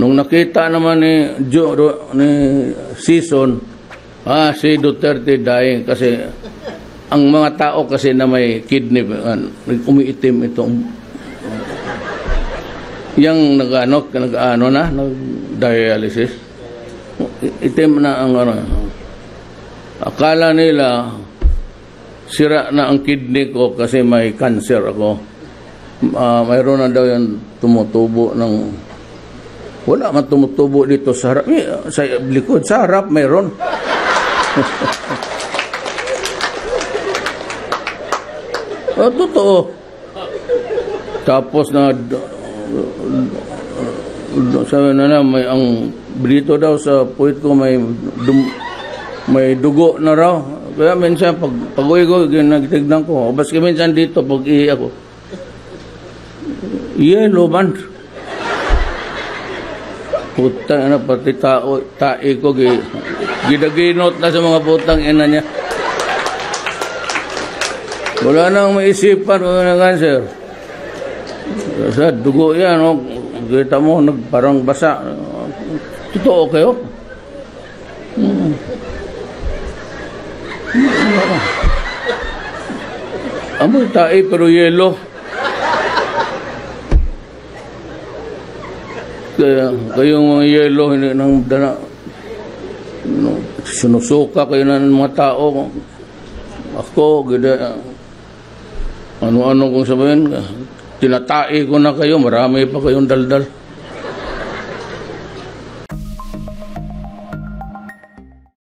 Nung nakita naman ni Season, si Duterte dying kasi ang mga tao kasi na may kidney, umiitim itong yung nag-dialysis. Itim na ang akala nila sira na ang kidney ko kasi may cancer ako. Mayroon na daw yung tumutubo ng wala man tumutubo dito sa harap. Sa likod, sa harap mayroon. Totoo. Tapos na sabi na may ang dito daw sa puwit ko may dugo na raw. Kaya minsan pag-uwi ko nagtignan ko. Baski minsan dito pag-ihi ako. Yellow man. Putang pati tae ko gidaginot na sa mga putang ina niya. Wala nang maisipan kung ano cancer. Sa dugo yan, kita mo, parang basa. Totoo kayo? Amoy tae pero yelo. Kayong mga yelo, hindi nang dana. Sinusuka kayo na ng mga tao. Ako, ano-ano kung sabihin, tinatae ko na kayo, marami pa kayong daldal.